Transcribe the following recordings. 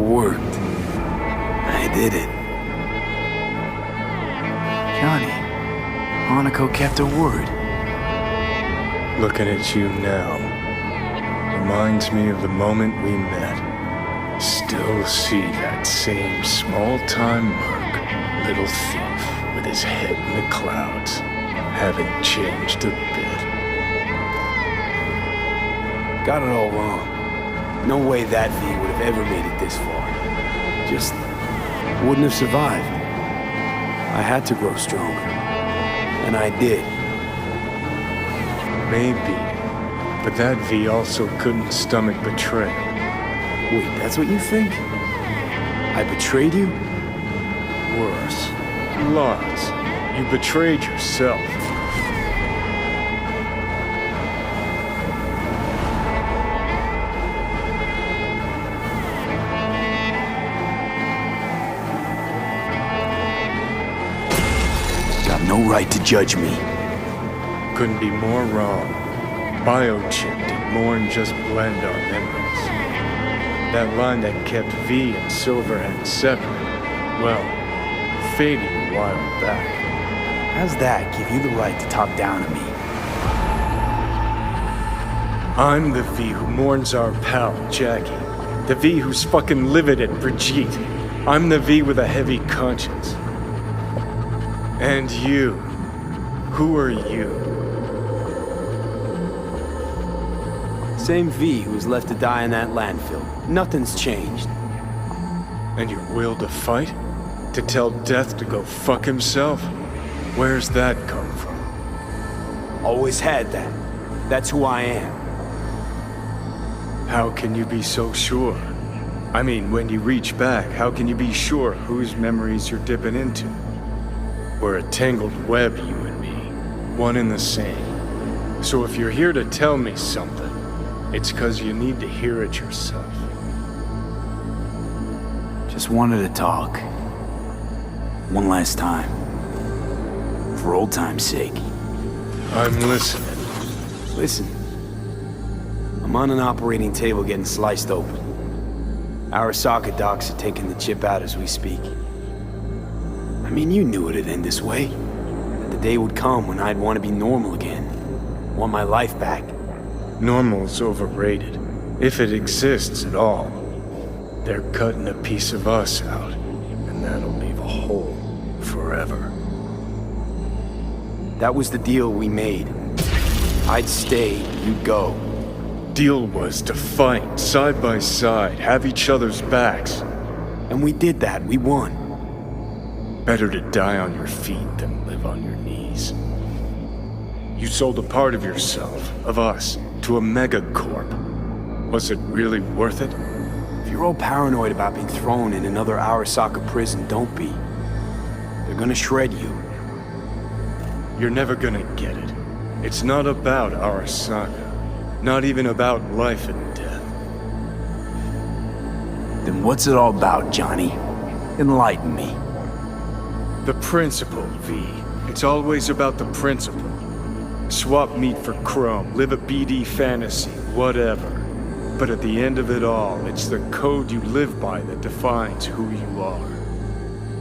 worked. I did it. Johnny, Hanako kept her word. Looking at you now reminds me of the moment we met. Still see that same small-time merc, little thief with his head in the clouds. Haven't changed a bit. Got it all wrong. No way that V would have ever made it this far. Just wouldn't have survived. I had to grow stronger. And I did. Maybe. But that V also couldn't stomach betrayal. Wait, that's what you think? I betrayed you? Worse. Lots. You betrayed yourself. Got no right to judge me. Couldn't be more wrong. Biochip did more than just blend our memories. That line that kept V and Silverhand separate, well, faded a while back. How's that give you the right to talk down to me? I'm the V who mourns our pal, Jackie. The V who's fucking livid at Brigitte. I'm the V with a heavy conscience. And you. Who are you? Same V who was left to die in that landfill. Nothing's changed. And your will to fight? To tell death to go fuck himself? Where's that come from? Always had that. That's who I am. How can you be so sure? I mean, when you reach back, how can you be sure whose memories you're dipping into? We're a tangled web, you and me. One and the same. So if you're here to tell me something, it's 'cause you need to hear it yourself. Just wanted to talk. One last time. For old time's sake. I'm listening. Listen. I'm on an operating table getting sliced open. Arasaka docs are taking the chip out as we speak. I mean, you knew it'd end this way. That the day would come when I'd want to be normal again. Want my life back. Normal's overrated. If it exists at all. They're cutting a piece of us out, and that'll leave a hole forever. That was the deal we made. I'd stay, you'd go. Deal was to fight, side by side, have each other's backs. And we did that, we won. Better to die on your feet than live on your knees. You sold a part of yourself, of us, to a megacorp. Was it really worth it? If you're all paranoid about being thrown in another Arasaka prison, don't be. They're gonna shred you. You're never gonna get it. It's not about Arasaka. Not even about life and death. Then what's it all about, Johnny? Enlighten me. The principle, V. It's always about the principle. Swap meat for chrome, live a BD fantasy, whatever. But at the end of it all, it's the code you live by that defines who you are.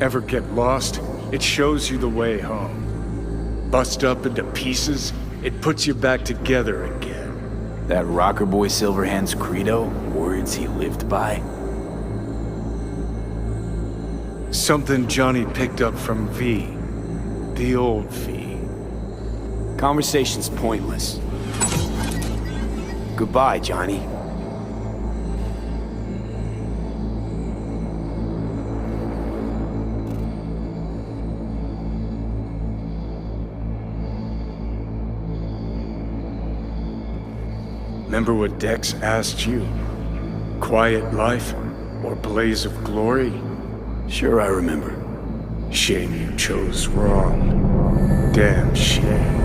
Ever get lost? It shows you the way home. Bust up into pieces, it puts you back together again. That rocker boy Silverhand's credo, words he lived by. Something Johnny picked up from V. The old V. Conversation's pointless. Goodbye, Johnny. Remember what Dex asked you? Quiet life or blaze of glory? Sure, I remember. Shame you chose wrong. Damn shame.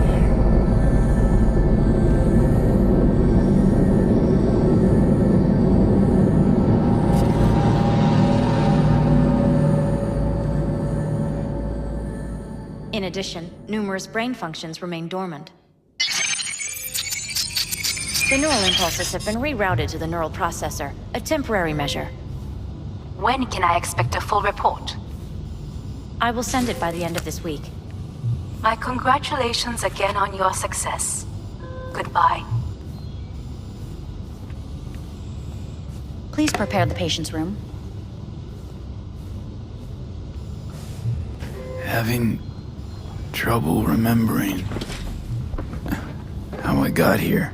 In addition, numerous brain functions remain dormant. The neural impulses have been rerouted to the neural processor, a temporary measure. When can I expect a full report? I will send it by the end of this week. My congratulations again on your success. Goodbye. Please prepare the patient's room. Having trouble remembering how I got here.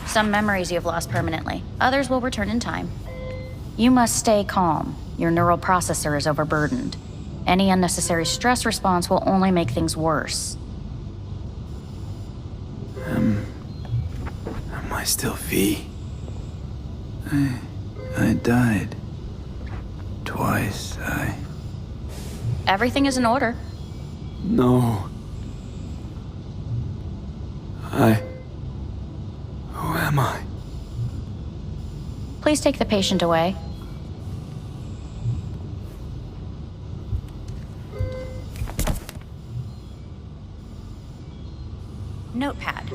Some memories you have lost permanently. Others will return in time. You must stay calm. Your neural processor is overburdened. Any unnecessary stress response will only make things worse. Am I still V? I died. Twice, Everything is in order. No. Who am I? Please take the patient away. Notepad.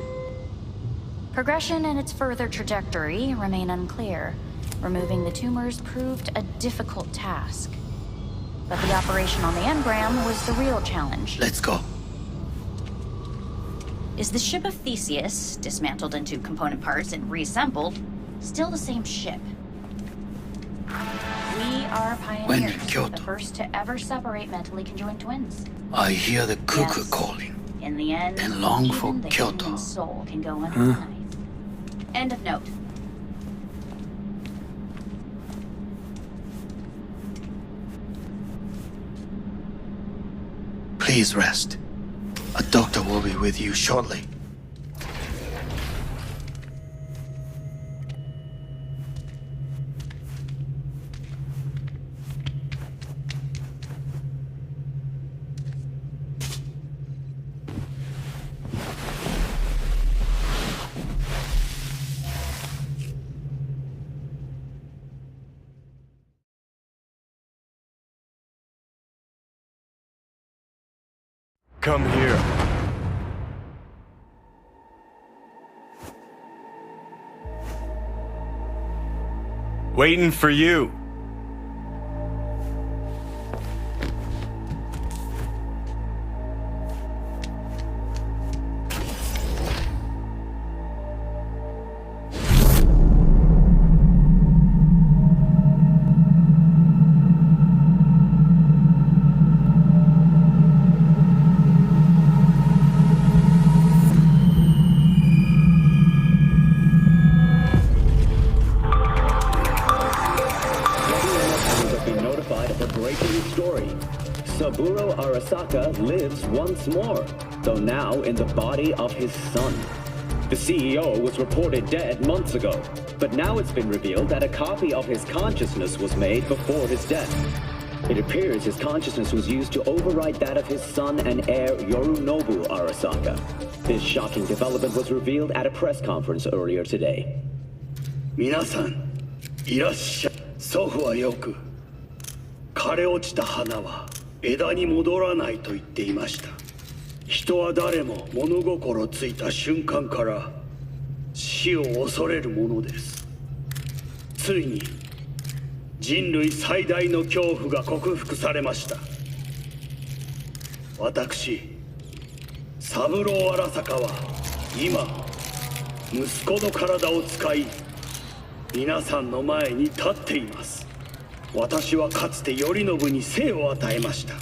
Progression and its further trajectory remain unclear. Removing the tumors proved a difficult task. But the operation on the engram was the real challenge. Let's go. Is the ship of Theseus, dismantled into component parts and reassembled, still the same ship? We are pioneers, Kyoto. the first to ever separate mentally conjoined twins. I hear the cuckoo Yes. calling. In the end, And long even for the Kyoto. human soul can go under the knife. End of note. Please rest. A doctor will be with you shortly. Come here. Waiting for you. Lives once more, though now in the body of his son. The CEO was reported dead months ago, but now it's been revealed that a copy of his consciousness was made before his death. It appears his consciousness was used to override that of his son and heir Yorinobu Arasaka. This shocking development was revealed at a press conference earlier today. 皆さん、いらっしゃい。祖父はよく、枯れ落ちた花は枝に戻らないと言っていました。人は誰も物心ついた瞬間から死を恐れるものです。ついに人類最大の恐怖が克服されました。私、三郎荒坂は今息子の体を使い皆さんの前に立っています。私はかつて頼信に生を与えました。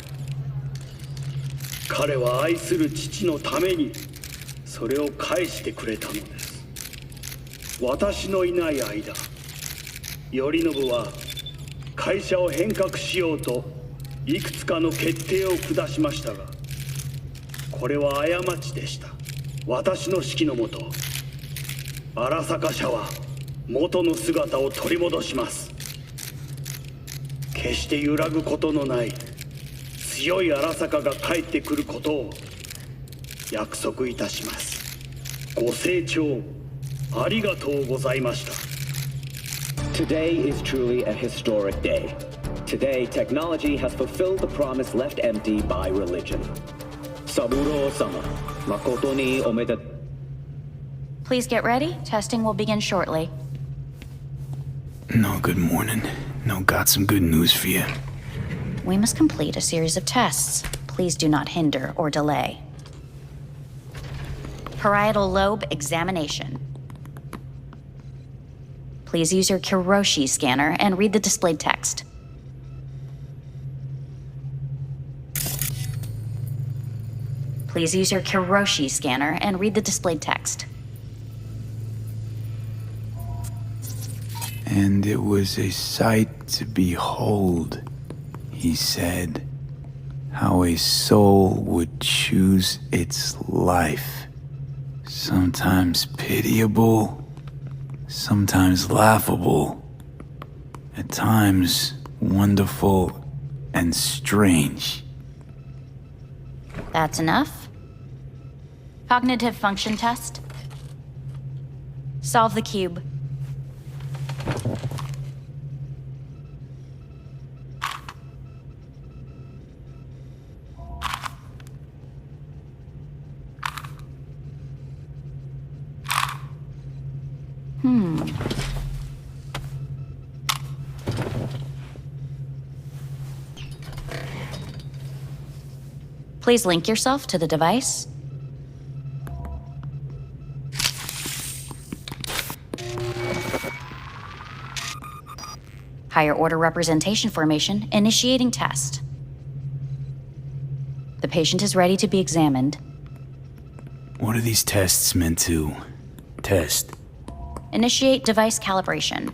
彼は愛する父のためにそれを返してくれたのです。私のいない間、頼信は会社を変革しようといくつかの決定を下しましたが、これは過ちでした。私の指揮のもと、荒坂社は元の姿を取り戻します。決して揺らぐことのない強い荒坂が帰ってくることを約束いたします。ご清聴ありがとうございました。 Today is truly a historic day. Today, technology has fulfilled the promise left empty by religion. Saburo-sama, makoto ni omedetou. Please get ready. Testing will begin shortly. No good morning. No, got some good news for you. We must complete a series of tests. Please do not hinder or delay. Parietal lobe examination. Please use your Kiroshi scanner and read the displayed text. Please use your Kiroshi scanner and read the displayed text. And it was a sight to behold, he said, how a soul would choose its life. Sometimes pitiable, sometimes laughable, at times wonderful and strange. That's enough. Cognitive function test. Solve the cube. Please link yourself to the device. Higher order representation formation, initiating test. The patient is ready to be examined. What are these tests meant to test? Initiate device calibration.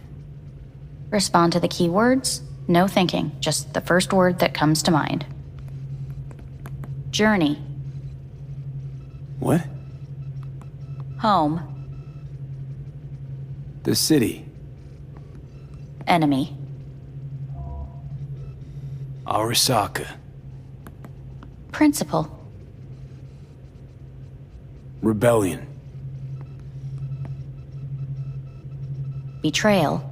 Respond to the keywords. No thinking, just the first word that comes to mind. Journey. What? Home. The city. Enemy. Arasaka. Principal. Rebellion. Betrayal.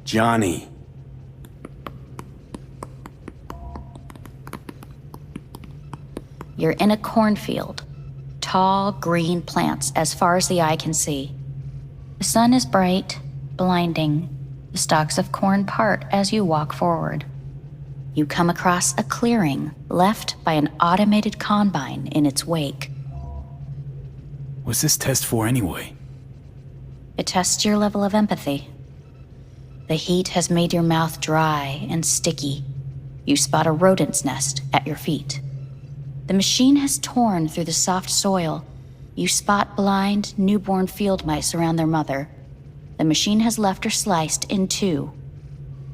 Johnny. You're in a cornfield. Tall, green plants as far as the eye can see. The sun is bright, blinding. The stalks of corn part as you walk forward. You come across a clearing left by an automated combine in its wake. What's this test for anyway? It tests your level of empathy. The heat has made your mouth dry and sticky. You spot a rodent's nest at your feet. The machine has torn through the soft soil. You spot blind, newborn field mice around their mother. The machine has left her sliced in two.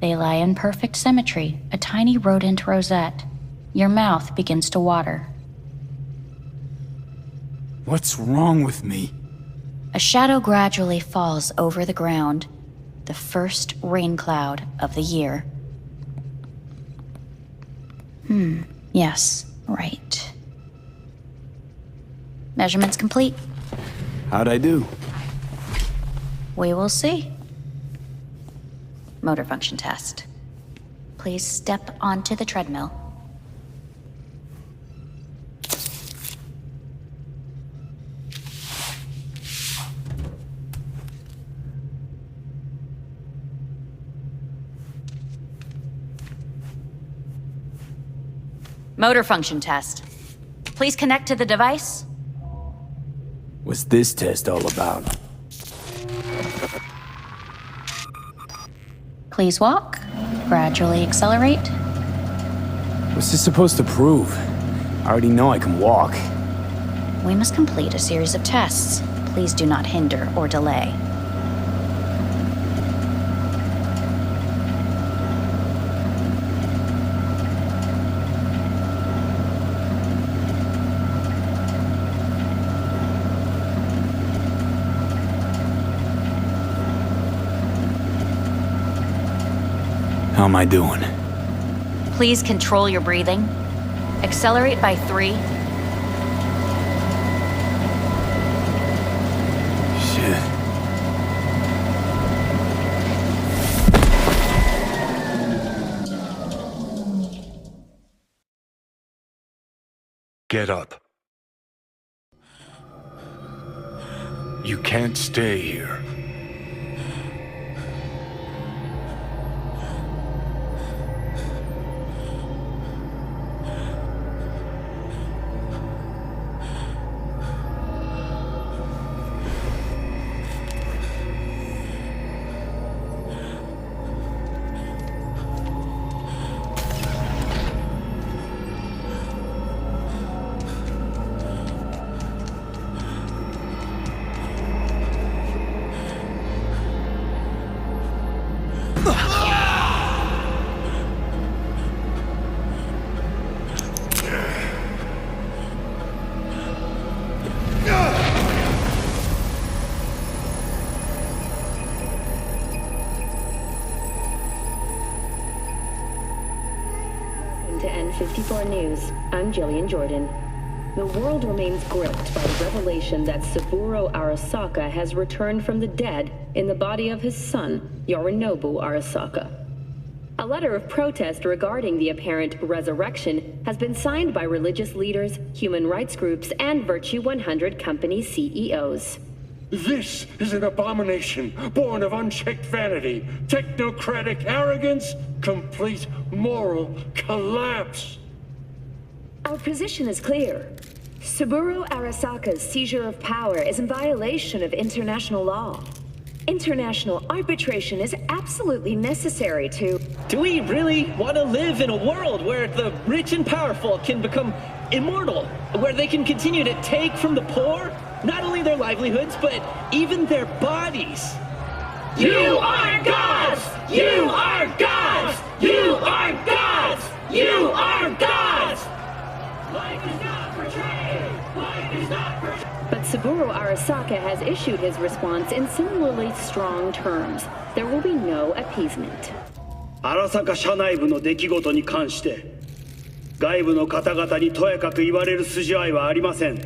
They lie in perfect symmetry, a tiny rodent rosette. Your mouth begins to water. What's wrong with me? A shadow gradually falls over the ground, the first rain cloud of the year. Yes, right. Measurements complete. How'd I do? We will see. Motor function test. Please step onto the treadmill. Motor function test. Please connect to the device. What's this test all about? Please walk. Gradually accelerate. What's this supposed to prove? I already know I can walk. We must complete a series of tests. Please do not hinder or delay. How am I doing? Please control your breathing. Accelerate by 3. Shit. Get up. You can't stay here. to N54 News. I'm Jillian Jordan. The world remains gripped by the revelation that Saburo Arasaka has returned from the dead in the body of his son, Yorinobu Arasaka. A letter of protest regarding the apparent resurrection has been signed by religious leaders, human rights groups, and Virtue 100 company CEOs. This is an abomination born of unchecked vanity, technocratic arrogance, complete moral collapse. Our position is clear. Saburo Arasaka's seizure of power is in violation of international law. International arbitration is absolutely necessary to... Do we really want to live in a world where the rich and powerful can become immortal? Where they can continue to take from the poor, not only their livelihoods, but even their bodies? You are gods! You are gods! You are gods! You are gods! Life is not portrayed! Life is not portrayed! But Saburo Arasaka has issued his response in similarly strong terms. There will be no appeasement. 荒坂社内部の出来事に関して外部の方々にとやかく言われる筋合いはありません。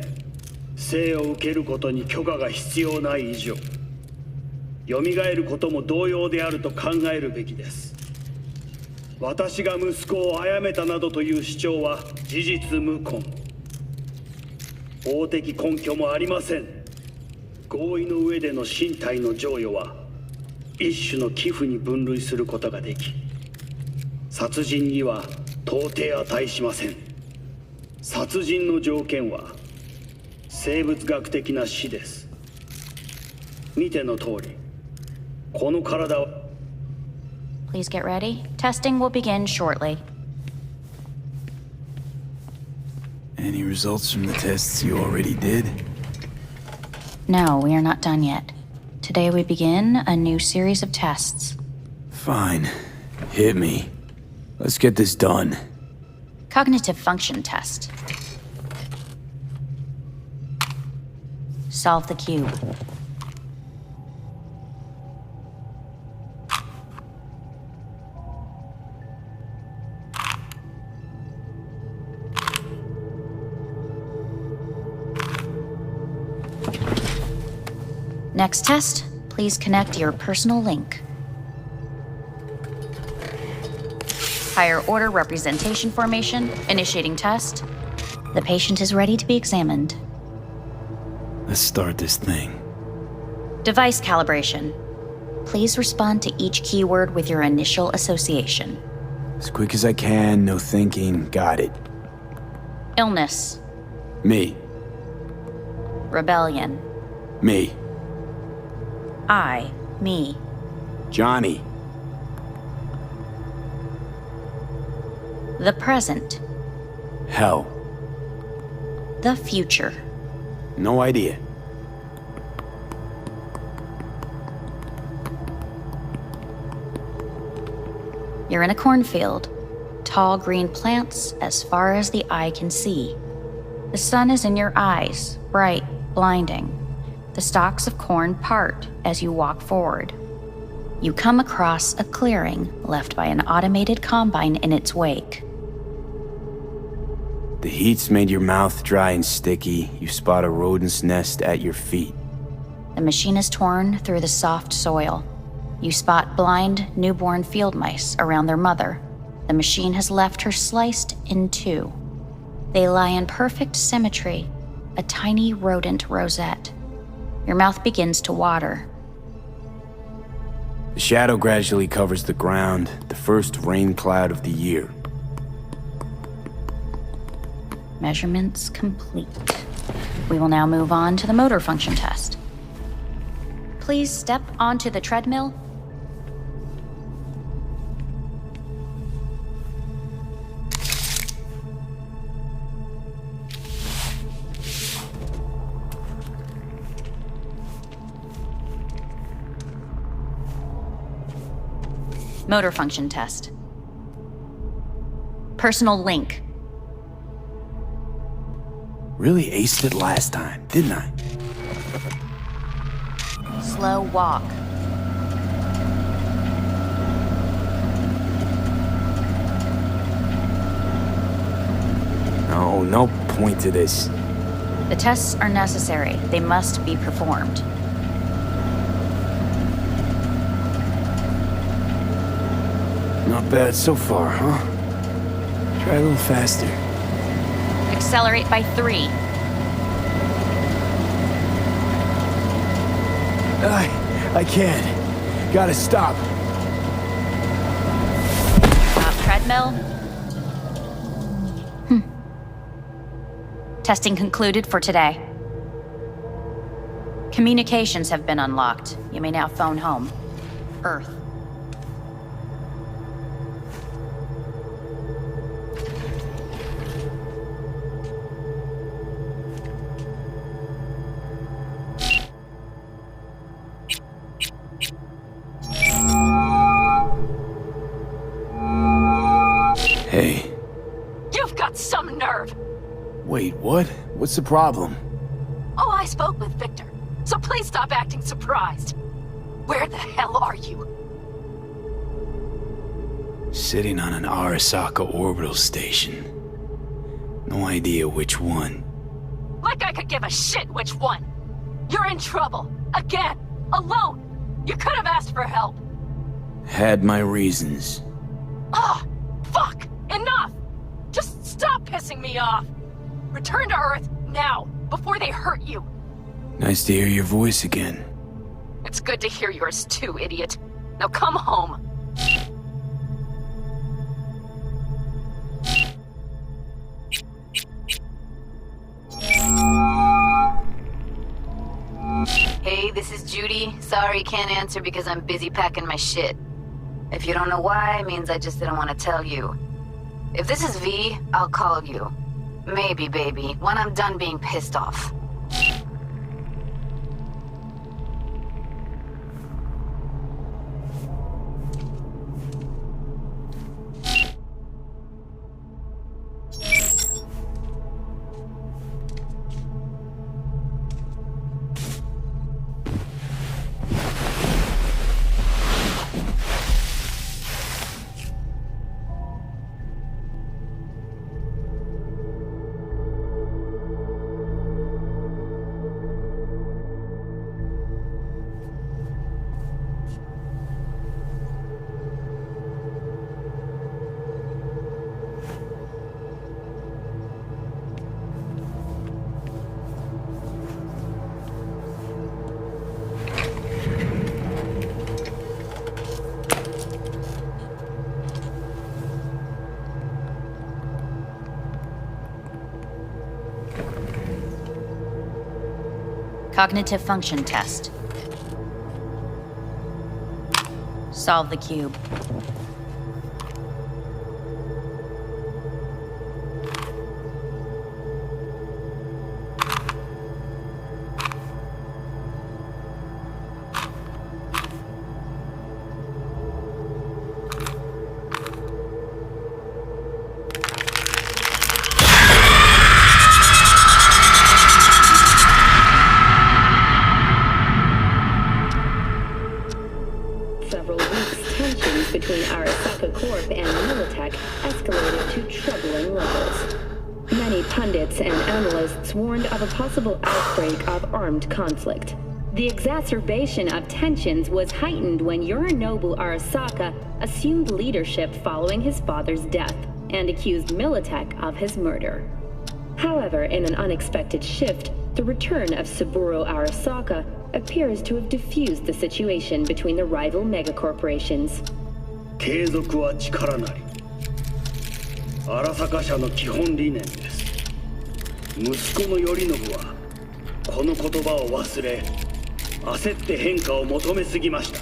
生を受けることに許可が必要ない以上蘇ることも同様であると考えるべきです。私が息子を殺めたなどという主張は事実無根。法的根拠もありません。合意の上での身体の贈与は一種の寄付に分類することができ、殺人には到底値しません。殺人の条件は生物学的な死です。見ての通り、この体は Please get ready. Testing will begin shortly. Any results from the tests you already did? No, we are not done yet. Today we begin a new series of tests. Fine. Hit me. Let's get this done. Cognitive function test. Solve the cube. Next test, please connect your personal link. Higher order representation formation, initiating test. The patient is ready to be examined. Let's start this thing. Device calibration. Please respond to each keyword with your initial association. As quick as I can, no thinking, got it. Illness. Me. Rebellion. Me. Me. Johnny. The present. Hell. The future. No idea. You're in a cornfield. Tall green plants as far as the eye can see. The sun is in your eyes, bright, blinding. The stalks of corn part as you walk forward. You come across a clearing left by an automated combine in its wake. The heat's made your mouth dry and sticky. You spot a rodent's nest at your feet. The machine is torn through the soft soil. You spot blind, newborn field mice around their mother. The machine has left her sliced in two. They lie in perfect symmetry, a tiny rodent rosette. Your mouth begins to water. The shadow gradually covers the ground, the first rain cloud of the year. Measurements complete. We will now move on to the motor function test. Please step onto the treadmill. Motor function test. Personal link. Really aced it last time, didn't I? Slow walk. Oh, no point to this. The tests are necessary. They must be performed. Not bad so far, huh? Try a little faster. Accelerate by 3. I can't. Gotta stop. Stop treadmill. Testing concluded for today. Communications have been unlocked. You may now phone home. Earth. Hey. You've got some nerve! Wait, what? What's the problem? Oh, I spoke with Victor, so please stop acting surprised. Where the hell are you? Sitting on an Arasaka orbital station. No idea which one. Like I could give a shit which one! You're in trouble! Again! Alone! You could have asked for help! Had my reasons. Ah! Fuck! Enough! Just stop pissing me off! Return to Earth, now, before they hurt you! Nice to hear your voice again. It's good to hear yours too, idiot. Now come home. Hey, this is Judy. Sorry, can't answer because I'm busy packing my shit. If you don't know why, it means I just didn't want to tell you. If this is V, I'll call you. Maybe, baby, when I'm done being pissed off. Cognitive function test. Solve the cube. Several weeks, tensions between Arasaka Corp and Militech escalated to troubling levels. Many pundits and analysts warned of a possible outbreak of armed conflict. The exacerbation of tensions was heightened when Yorinobu Arasaka assumed leadership following his father's death and accused Militech of his murder. However, in an unexpected shift, the return of Saburo Arasaka appears to have diffused the situation between the rival megacorporations. 継続は力なり。荒坂社の基本理念です。息子の頼信はこの言葉を忘れ、焦って変化を求めすぎました。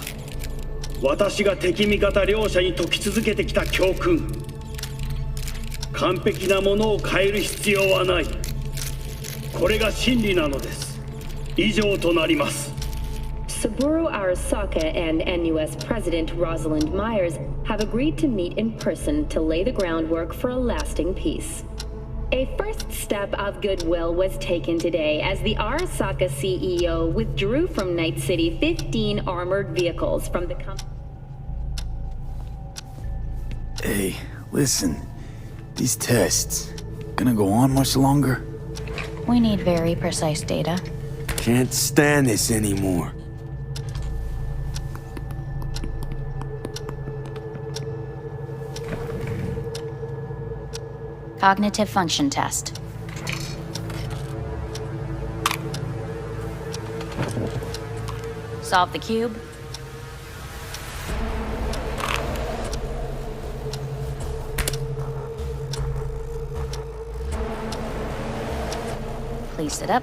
私が敵味方両者に説き続けてきた教訓。完璧なものを変える必要はない。これが真理なのです。以上となります。 Saburo Arasaka and NUS President Rosalind Myers have agreed to meet in person to lay the groundwork for a lasting peace. A first step of goodwill was taken today as the Arasaka CEO withdrew from Night City 15 armored vehicles from the company. Hey, listen. These tests, Gonna go on much longer? We need very precise data. Can't stand this anymore. Cognitive function test. Solve the cube. Please sit up.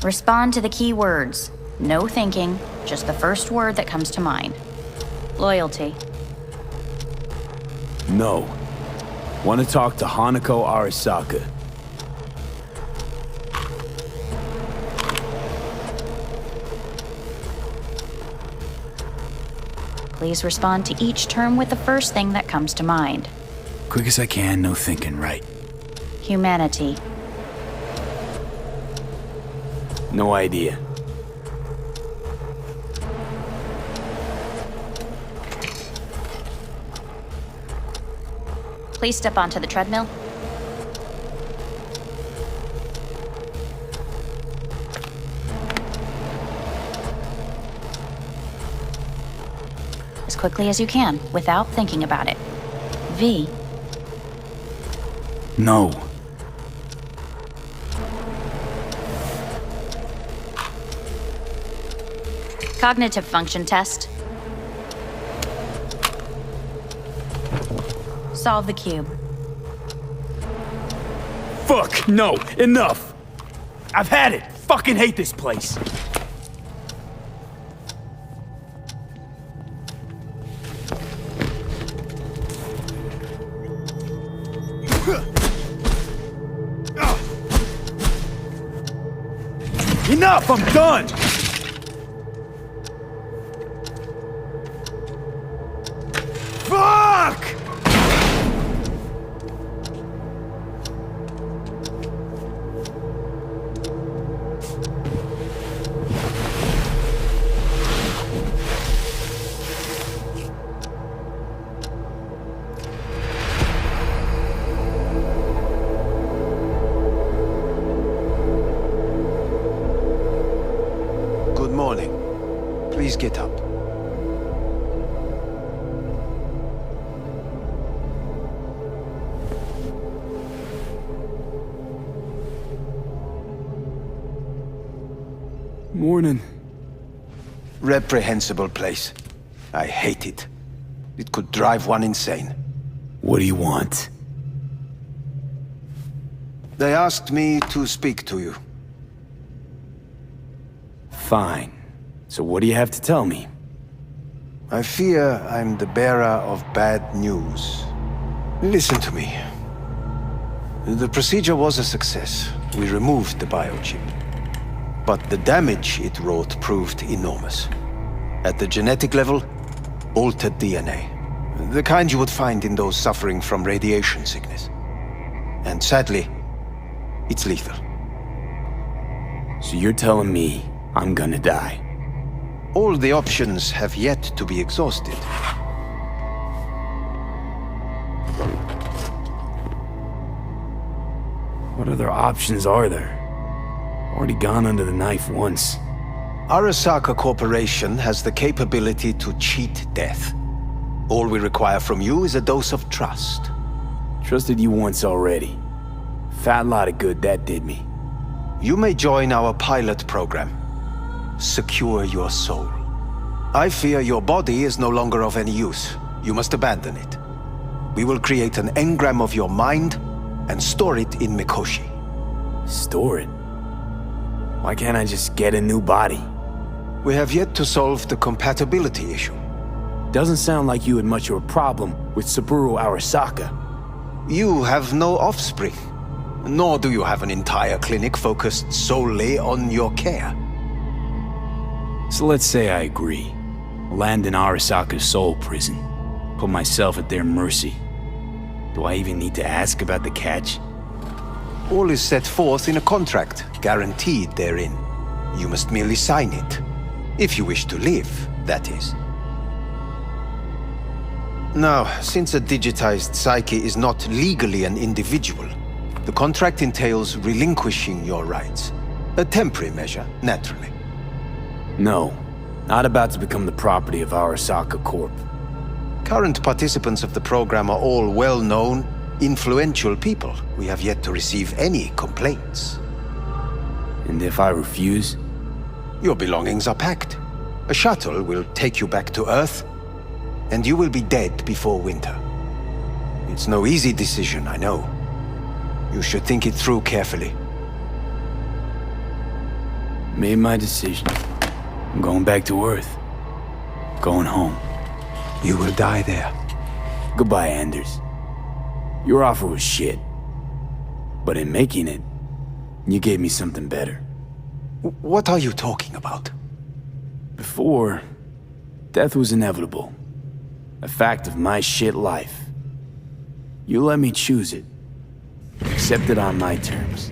Respond to the key words. No thinking, just the first word that comes to mind. Loyalty. No. Want to talk to Hanako Arasaka. Please respond to each term with the first thing that comes to mind. Quick as I can, no thinking, right? Humanity. No idea. Please step onto the treadmill. As quickly as you can, without thinking about it. V. No. Cognitive function test. Solve the cube. Fuck, no, enough! I've had it! Fucking hate this place! Enough! I'm done! Fuck! Good morning. Please get up. Morning. Reprehensible place. I hate it. It could drive one insane. What do you want? They asked me to speak to you. Fine. So what do you have to tell me? I fear I'm the bearer of bad news. Listen to me. The procedure was a success. We removed the biochip. But the damage it wrought proved enormous. At the genetic level, altered DNA. The kind you would find in those suffering from radiation sickness. And sadly, it's lethal. So you're telling me I'm gonna die? All the options have yet to be exhausted. What other options are there? Already gone under the knife once. Arasaka Corporation has the capability to cheat death. All we require from you is a dose of trust. Trusted you once already. Fat lot of good that did me. You may join our pilot program. Secure your soul. I fear your body is no longer of any use. You must abandon it. We will create an engram of your mind and store it in Mikoshi. Store it? Why can't I just get a new body? We have yet to solve the compatibility issue. Doesn't sound like you had much of a problem with Saburo Arasaka. You have no offspring. Nor do you have an entire clinic focused solely on your care. So let's say I agree. Land in Arasaka's soul prison. Put myself at their mercy. Do I even need to ask about the catch? All is set forth in a contract, guaranteed therein. You must merely sign it. If you wish to live, that is. Now, since a digitized psyche is not legally an individual, the contract entails relinquishing your rights. A temporary measure, naturally. No, not about to become the property of Arasaka Corp. Current participants of the program are all well-known, influential people. We have yet to receive any complaints. And if I refuse? Your belongings are packed. A shuttle will take you back to Earth, and you will be dead before winter. It's no easy decision, I know. You should think it through carefully. Made my decision. I'm going back to Earth. Going home. You will die there. Goodbye, Anders. Your offer was shit. But in making it, you gave me something better. What are you talking about? Before, death was inevitable. A fact of my shit life. You let me choose it. Accept it on my terms.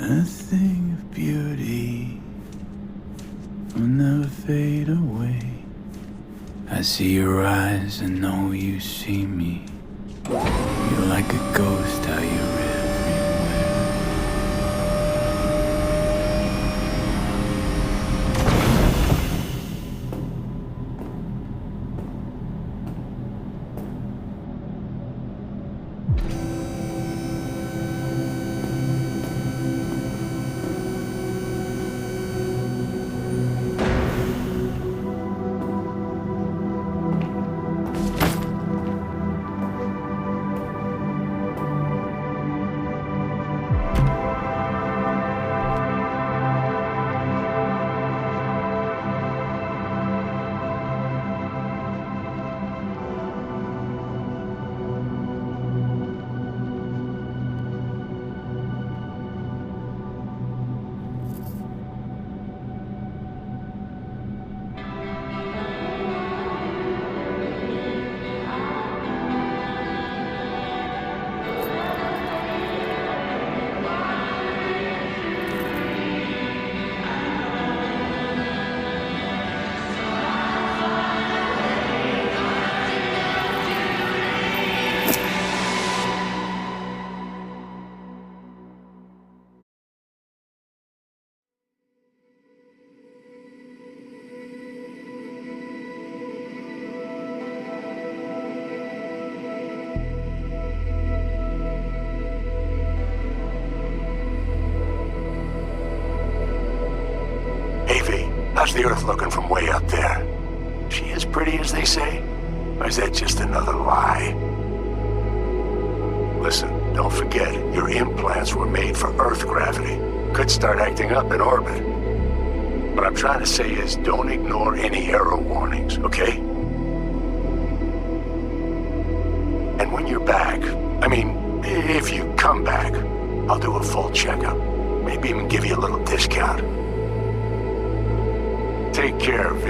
A thing of beauty will never fade away. I see your eyes and know you see me. You're like a ghost, how you're everywhere. How's the Earth looking from way up there? She as pretty as they say? Or is that just another lie? Listen, don't forget, your implants were made for Earth gravity. Could start acting up in orbit. What I'm trying to say is, don't ignore any error warnings, okay? And when you're back, I mean, if you come back, I'll do a full checkup. Maybe even give you a little discount. Take care, V.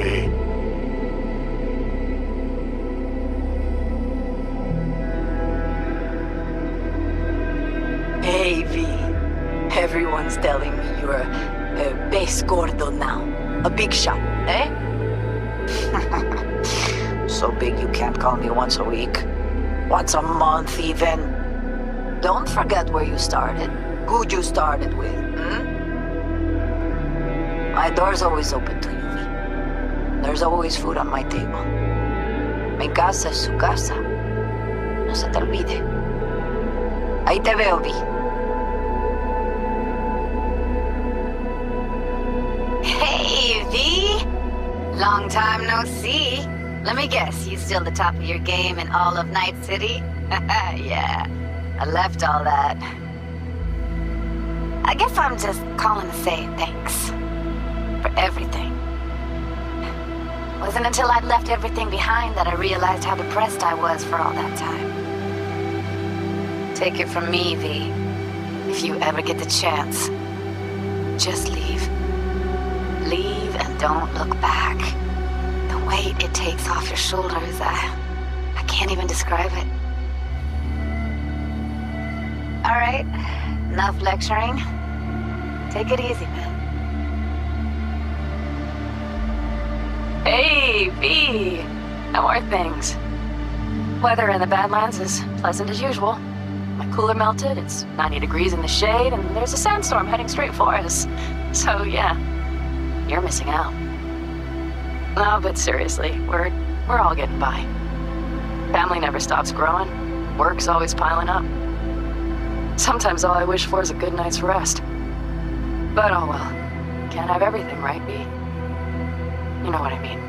Hey, V. Everyone's telling me you're a base gordo now. A big shot, eh? So big you can't call me once a week. Once a month, even. Don't forget where you started. Who'd you started with, My door's always open to you. There's always food on my table. Mi casa es su casa. No se te olvide. Ahí te veo, Vi. Hey, V! Long time no see. Let me guess, you still the top of your game in all of Night City? Yeah, I left all that. I guess I'm just calling to say thanks. For everything. Wasn't until I'd left everything behind that I realized how depressed I was for all that time. Take it from me, V. If you ever get the chance, just leave. Leave and don't look back. The weight it takes off your shoulders, I can't even describe it. All right, enough lecturing. Take it easy, man. Hey, V! How are things? Weather in the Badlands is pleasant as usual. My cooler melted, it's 90 degrees in the shade, and there's a sandstorm heading straight for us. So yeah, you're missing out. No, but seriously, we're all getting by. Family never stops growing. Work's always piling up. Sometimes all I wish for is a good night's rest. But oh well, can't have everything, right, V? You know what I mean.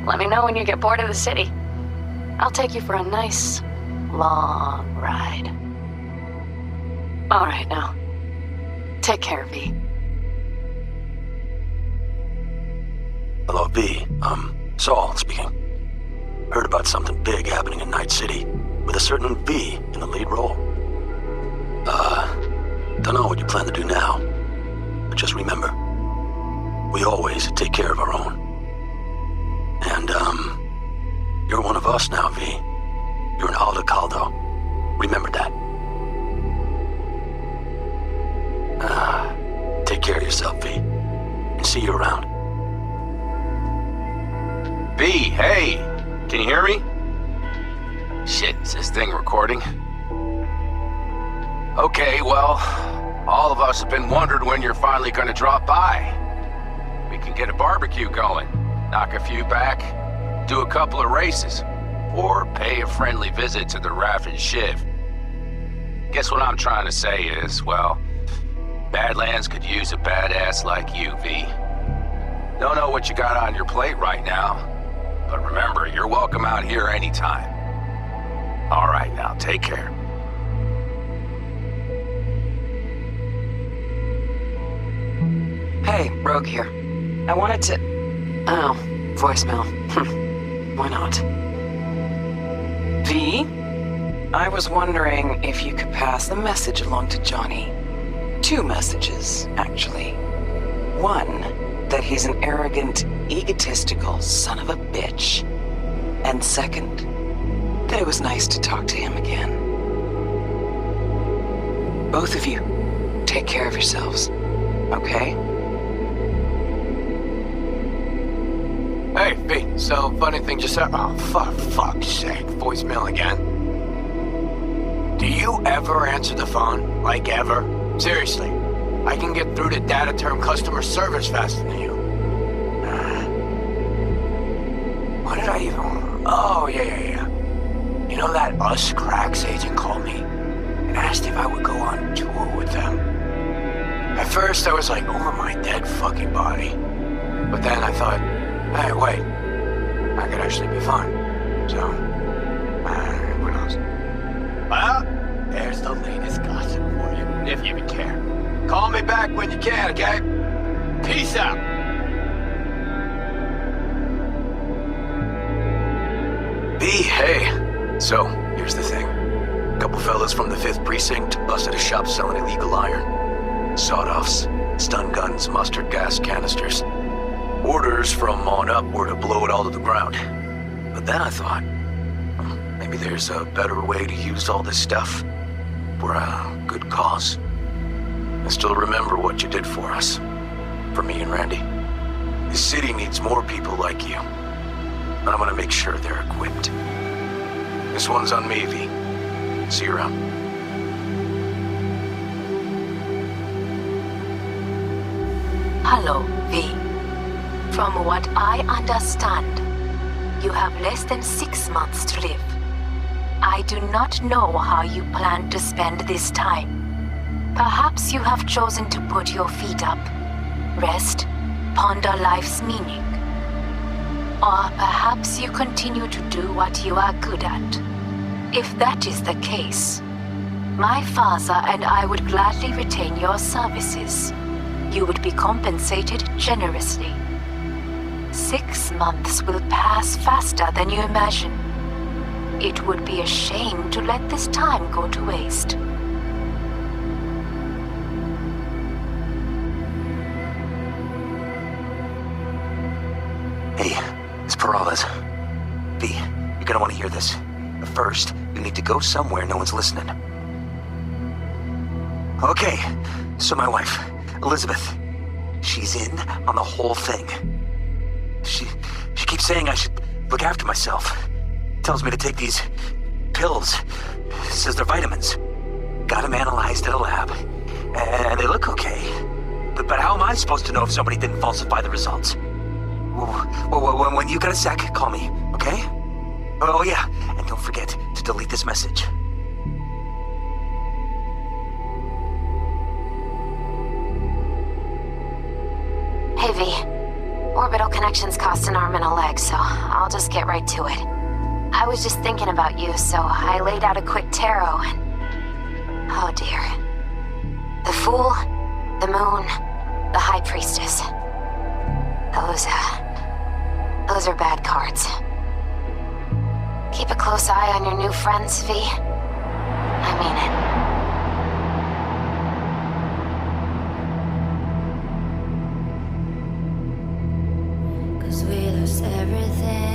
Let me know when you get bored of the city. I'll take you for a nice, long ride. All right, now. Take care, V. Hello, V. Saul speaking. Heard about something big happening in Night City, with a certain V in the lead role. Don't know what you plan to do now, but just remember, we always take care of our own. And, you're one of us now, V. You're an Aldo Caldo. Remember that. Take care of yourself, V. And see you around. V, hey! Can you hear me? Shit, is this thing recording? Okay, well, all of us have been wondering when you're finally gonna drop by. We can get a barbecue going, knock a few back, do a couple of races, or pay a friendly visit to the Raff and Shiv. Guess what I'm trying to say is, well, Badlands could use a badass like you, V. Don't know what you got on your plate right now, but remember, you're welcome out here anytime. All right, now, take care. Hey, Rogue here. I wanted to... Oh, voicemail. Why not? V? I was wondering if you could pass the message along to Johnny. 2 messages, actually. One, that he's an arrogant, egotistical son of a bitch. And second, that it was nice to talk to him again. Both of you, take care of yourselves, okay? Hey, V, so funny thing just said. Oh, fuck's sake, voicemail again. Do you ever answer the phone? Like ever? Seriously, I can get through to data term customer service faster than you. What did I even... Oh, yeah. You know that Us Cracks agent called me and asked if I would go on tour with them? At first, I was like, over my dead fucking body. But then I thought, hey, wait, I could actually be fun. So, who knows? Well, there's the latest gossip for you, if you even care. Call me back when you can, okay? Peace out. V, hey. So, here's the thing. A couple fellas from the 5th Precinct busted a shop selling illegal iron. Sawed-offs, stun guns, mustard gas canisters. Orders from on up were to blow it all to the ground. But then I thought, maybe there's a better way to use all this stuff for a good cause. I still remember what you did for us. For me and Randy. This city needs more people like you. And I'm gonna make sure they're equipped. This one's on me, V. See you around. Hello, V. From what I understand, you have less than 6 months to live. I do not know how you plan to spend this time. Perhaps you have chosen to put your feet up, rest, ponder life's meaning. Or perhaps you continue to do what you are good at. If that is the case, my father and I would gladly retain your services. you would be compensated generously. 6 months will pass faster than you imagine. It would be a shame to let this time go to waste. Hey, it's Peralez. V, you're gonna want to hear this. But first, you need to go somewhere no one's listening. Okay, so my wife, Elizabeth, she's in on the whole thing. She keeps saying I should look after myself. Tells me to take these pills. Says they're vitamins. Got them analyzed at a lab. And they look okay. But how am I supposed to know if somebody didn't falsify the results? When you got a sec, call me, okay? Oh yeah, and don't forget to delete this message. Hey V, orbital connections cost an arm and a leg, so I'll just get right to it. I was just thinking about you, so I laid out a quick tarot and... oh dear. The Fool, the Moon, the High Priestess. Those are bad cards. Keep a close eye on your new friends, V. I mean it. 'Cause we lost everything.